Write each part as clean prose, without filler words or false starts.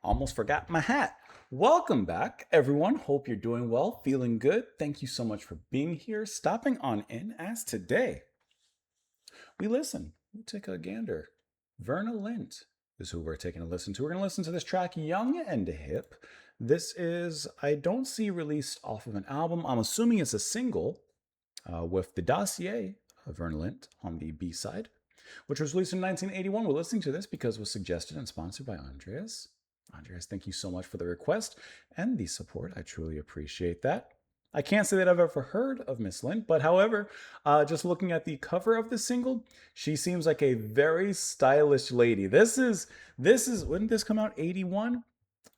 Almost forgot my hat. Welcome back, everyone. Hope you're doing well, feeling good. Thank you so much for being here, stopping on in as today we listen. We take a gander. Virna Lindt is who we're taking a listen to. We're going to listen to this track, Young and Hip. This is, I don't see released off of an album. I'm assuming it's a single with the dossier of Virna Lindt on the B side, which was released in 1981. We're listening to this because it was suggested and sponsored by Andreas. Andreas, thank you so much for the request and the support. I truly appreciate that. I can't say that I've ever heard of Miss Lindt, but however, just looking at the cover of the single, she seems like a very stylish lady. This is, wouldn't this come out 81?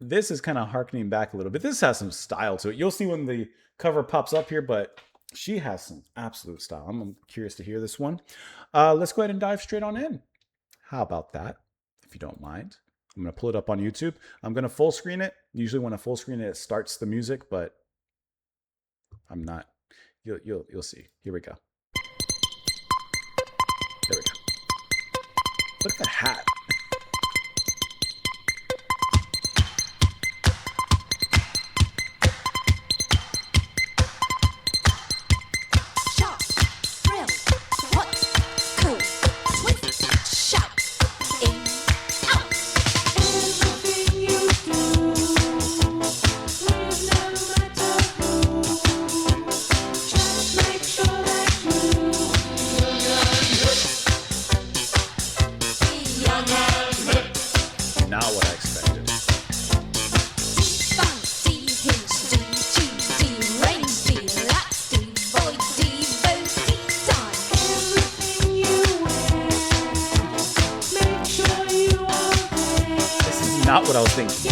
This is kind of harkening back a little bit. This has some style to it. You'll see when the cover pops up here, but she has some absolute style. I'm curious to hear this one. Let's go ahead and dive straight on in. How about that, if you don't mind? I'm going to pull it up on YouTube. I'm going to full screen it. Usually when I full screen it, it starts the music, but I'm not. You'll see. Here we go. There we go. Look at the hat. Not what I was thinking.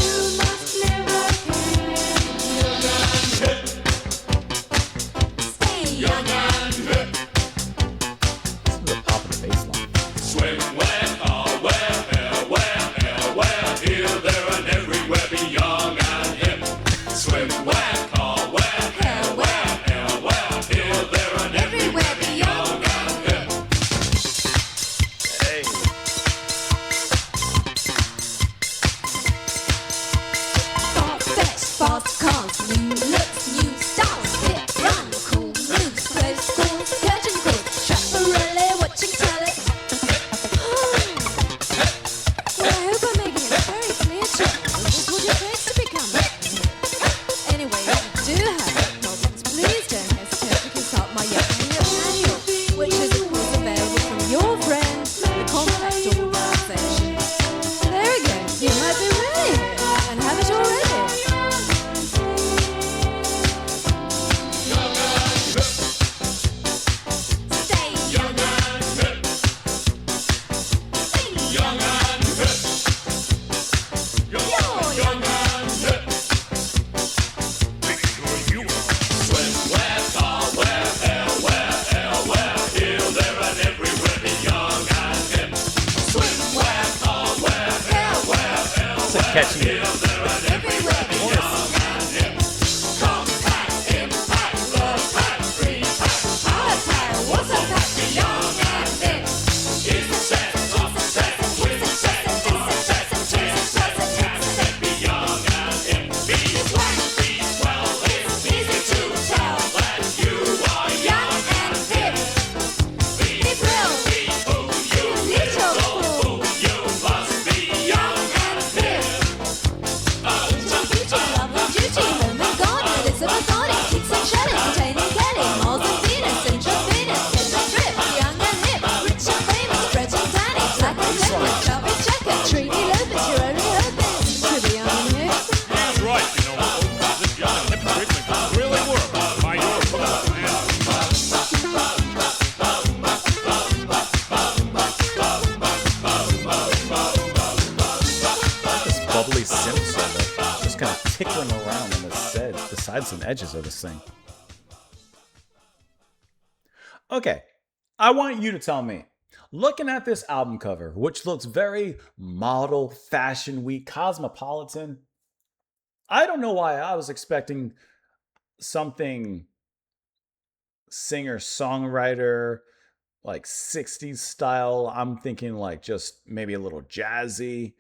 Catchy. Just kind of tickling around on the sides and edges of this thing. Okay, I want you to tell me, looking at this album cover, which looks very model, fashion week, cosmopolitan, I don't know why I was expecting something singer-songwriter, like 60s style. I'm thinking like just maybe a little jazzy.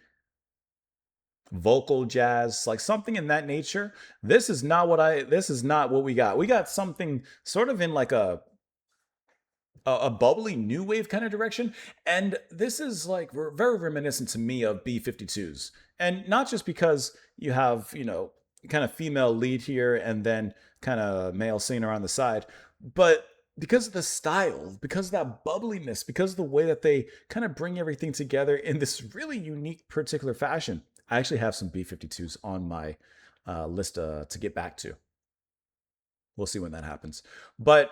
vocal jazz, like something in that nature. This is not what we got. We got something sort of in like a bubbly new wave kind of direction. And this is like very reminiscent to me of B-52s. And not just because you have, kind of female lead here and then kind of male singer on the side, but because of the style, because of that bubbliness, because of the way that they kind of bring everything together in this really unique particular fashion. I actually have some B-52s on my list to get back to. We'll see when that happens. But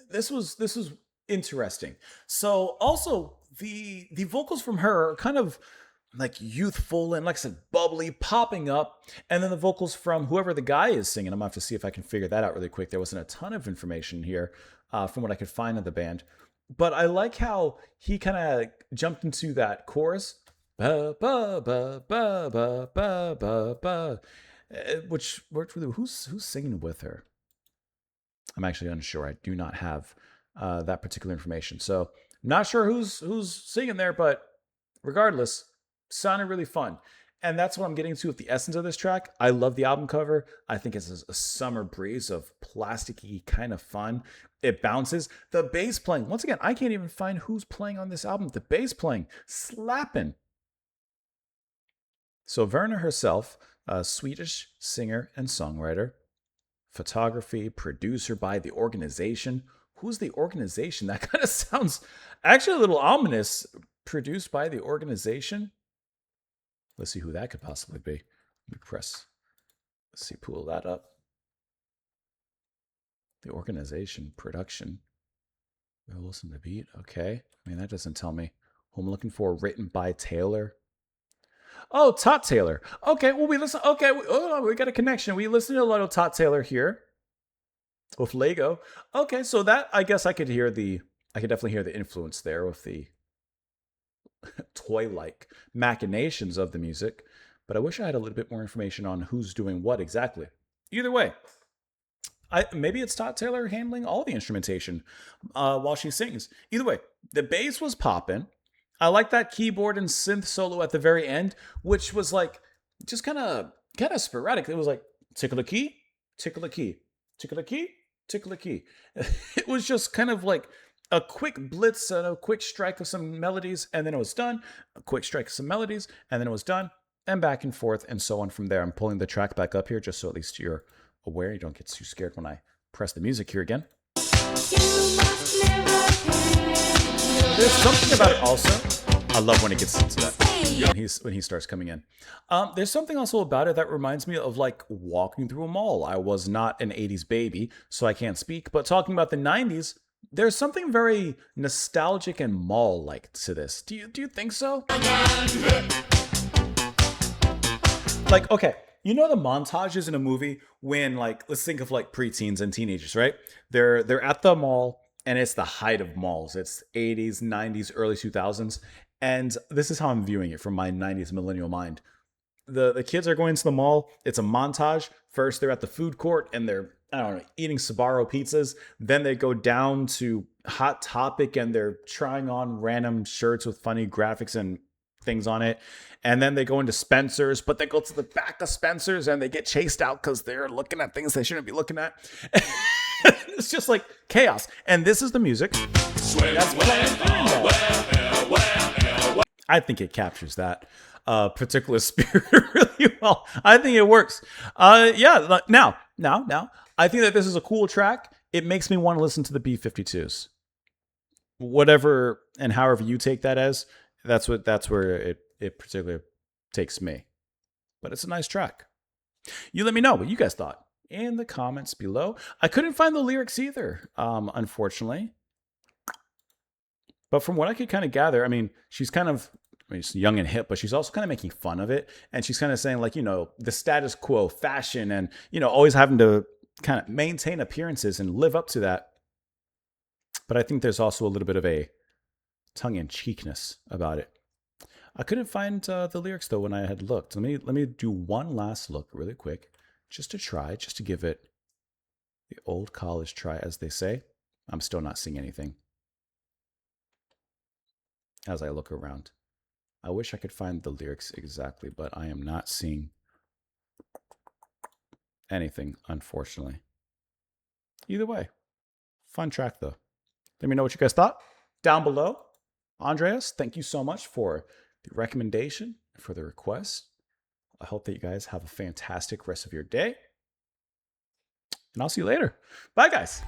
this was interesting. So also the vocals from her are kind of like youthful and like I said, bubbly, popping up, and then the vocals from whoever the guy is singing. I'm gonna have to see if I can figure that out really quick. There wasn't a ton of information here from what I could find of the band, but I like how he kind of jumped into that chorus, ba ba ba ba ba ba ba ba, which worked really. Who's singing with her? I'm actually unsure. I do not have that particular information. So I'm not sure who's singing there, but regardless, sounded really fun. And that's what I'm getting to with the essence of this track. I love the album cover. I think it's a summer breeze of plasticky kind of fun. It bounces. The bass playing, once again, I can't even find who's playing on this album. The bass playing, slapping. So Virna herself, a Swedish singer and songwriter, photography, producer by the organization. Who's the organization? That kind of sounds actually a little ominous. Produced by the organization. Let's see who that could possibly be. Let me press. Let's see, pull that up. The organization, production. Will Wilson the beat. Okay. I mean, that doesn't tell me who I'm looking for. Written by Taylor. Oh, Tot Taylor. Okay, well, we listen. Okay, we got a connection. We listen to a lot of Tot Taylor here with Lego. Okay, so that I guess I could definitely hear the influence there with the toy-like machinations of the music. But I wish I had a little bit more information on who's doing what exactly. Either way, maybe it's Tot Taylor handling all the instrumentation while she sings. Either way, the bass was popping. I like that keyboard and synth solo at the very end, which was like just kind of sporadic. It was like tickle a key, tickle a key, tickle a key, tickle a key. It was just kind of like a quick blitz and a quick strike of some melodies, and then it was done. A quick strike of some melodies, and then it was done, and back and forth, and so on from there. I'm pulling the track back up here just so at least you're aware. You don't get too scared when I press the music here again. There's something about it also. I love when it gets into that. When he starts coming in. There's something also about it that reminds me of like walking through a mall. I was not an 80s baby, so I can't speak. But talking about the 90s, there's something very nostalgic and mall-like to this. Do you think so? Like, okay, you know the montages in a movie when, like, let's think of like preteens and teenagers, right? They're at the mall and it's the height of malls. It's 80s, 90s, early 2000s. And this is how I'm viewing it from my 90s millennial mind. The kids are going to the mall. It's a montage. First, they're at the food court and they're, I don't know, eating Sbarro pizzas. Then they go down to Hot Topic and they're trying on random shirts with funny graphics and things on it. And then they go into Spencer's, but they go to the back of Spencer's and they get chased out because they're looking at things they shouldn't be looking at. It's just like chaos. And this is the music. That's I think it captures that particular spirit really well. I think it works. Yeah. Now, I think that this is a cool track. It makes me want to listen to the B-52s. Whatever and however you take that as, that's where it particularly takes me. But it's a nice track. You let me know what you guys thought in the comments below. I couldn't find the lyrics either, unfortunately. But from what I could kind of gather, I mean, she's kind of, she's young and hip, but she's also kind of making fun of it. And she's kind of saying like, the status quo fashion and, always having to kind of maintain appearances and live up to that. But I think there's also a little bit of a tongue-in-cheekness about it. I couldn't find the lyrics though when I had looked. Let me do one last look really quick, just to give it the old college try, as they say. I'm still not seeing anything as I look around. I wish I could find the lyrics exactly, but I am not seeing anything, unfortunately. Either way, fun track though. Let me know what you guys thought down below. Andreas, thank you so much for the recommendation, for the request. I hope that you guys have a fantastic rest of your day. And I'll see you later. Bye, guys.